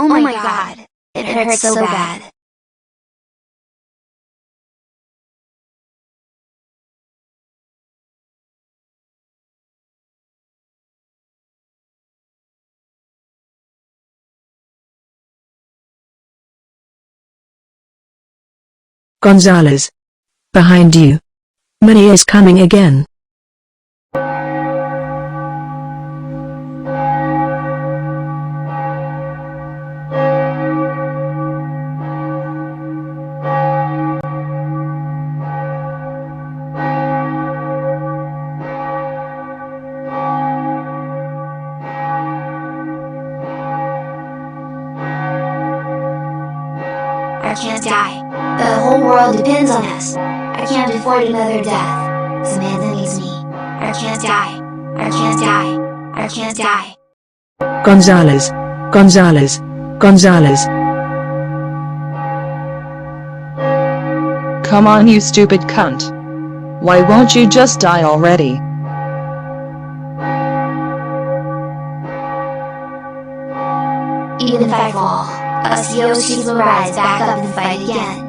Oh my god, it hurts so bad. Gonzalez. Behind you. Money is coming again. I can't die. The whole world depends on us. I can't afford another death. Samantha needs me. I can't die. I can't die. I can't die. Gonzalez. Gonzalez. Gonzalez. Come on, you stupid cunt. Why won't you just die already? Even if I fall, us Yoshis will rise back up and fight again.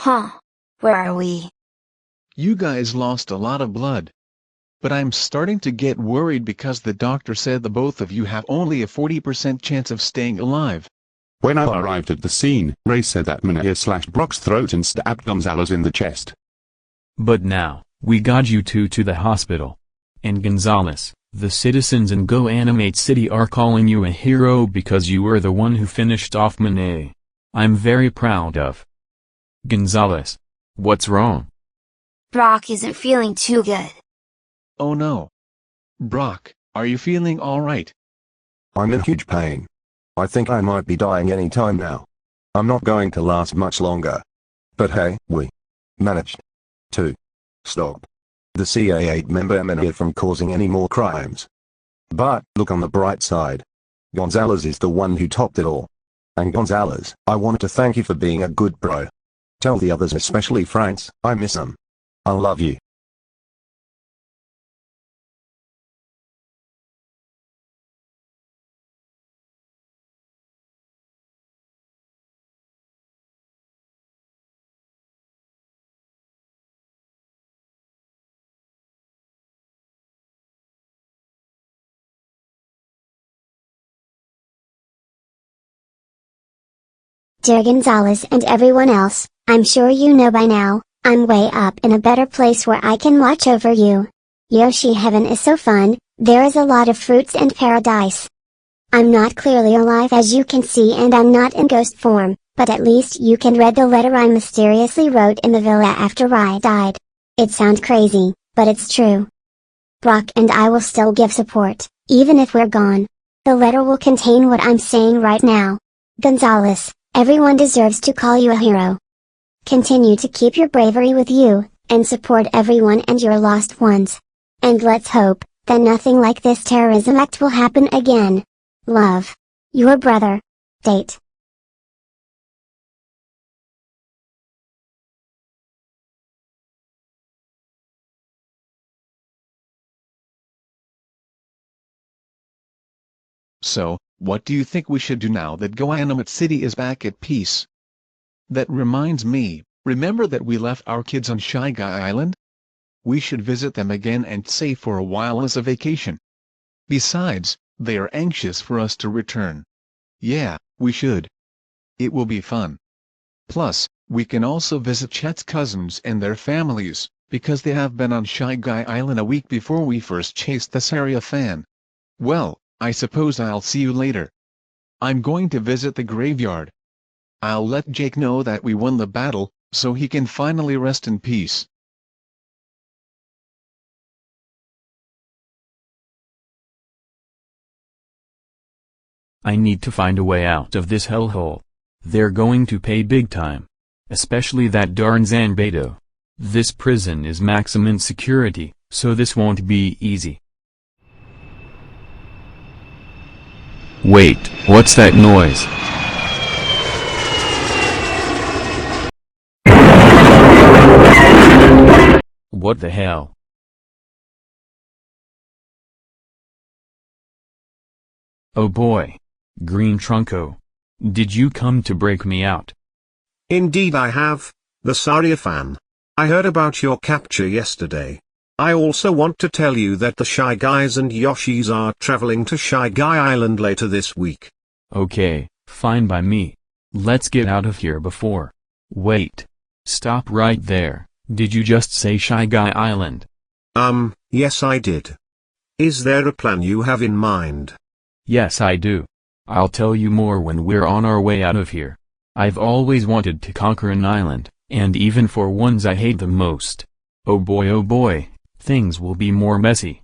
Huh. Where are we? You guys lost a lot of blood. But I'm starting to get worried because the doctor said the both of you have only a 40% chance of staying alive. When I arrived at the scene, Ray said that Mania slashed Brock's throat and stabbed Gonzalez in the chest. But now, we got you two to the hospital. And Gonzalez, the citizens in Go Animate City are calling you a hero because you were the one who finished off Mania. I'm very proud of. Gonzalez. What's wrong? Brock isn't feeling too good. Oh no. Brock, are you feeling alright? I'm in huge pain. I think I might be dying any time now. I'm not going to last much longer. But hey, we managed to stop the CA8 member Mania from causing any more crimes. But look on the bright side. Gonzalez is the one who topped it all. And Gonzalez, I wanted to thank you for being a good bro. Tell the others, especially Franks, I miss them. I love you. Dear Gonzalez and everyone else, I'm sure you know by now, I'm way up in a better place where I can watch over you. Yoshi Heaven is so fun, there is a lot of fruits and paradise. I'm not clearly alive as you can see, and I'm not in ghost form, but at least you can read the letter I mysteriously wrote in the villa after I died. It sounds crazy, but it's true. Brock and I will still give support, even if we're gone. The letter will contain what I'm saying right now. Gonzalez, everyone deserves to call you a hero. Continue to keep your bravery with you, and support everyone and your lost ones. And let's hope that nothing like this terrorism act will happen again. Love. Your brother. Date. So, what do you think we should do now that Go Animate City is back at peace? That reminds me, remember that we left our kids on Shy Guy Island? We should visit them again and stay for a while as a vacation. Besides, they are anxious for us to return. Yeah, we should. It will be fun. Plus, we can also visit Chet's cousins and their families, because they have been on Shy Guy Island a week before we first chased the Saria fan. Well, I suppose I'll see you later. I'm going to visit the graveyard. I'll let Jake know that we won the battle, so he can finally rest in peace. I need to find a way out of this hellhole. They're going to pay big time. Especially that darn Zanbato. This prison is maximum security, so this won't be easy. Wait, what's that noise? What the hell? Oh boy. Green Trunco. Did you come to break me out? Indeed I have, the Saria fan. I heard about your capture yesterday. I also want to tell you that the Shy Guys and Yoshis are traveling to Shy Guy Island later this week. Okay, fine by me. Let's get out of here before. Wait. Stop right there. Did you just say Shy Guy Island? Yes I did. Is there a plan you have in mind? Yes I do. I'll tell you more when we're on our way out of here. I've always wanted to conquer an island, and even for ones I hate the most. Oh boy, things will be more messy.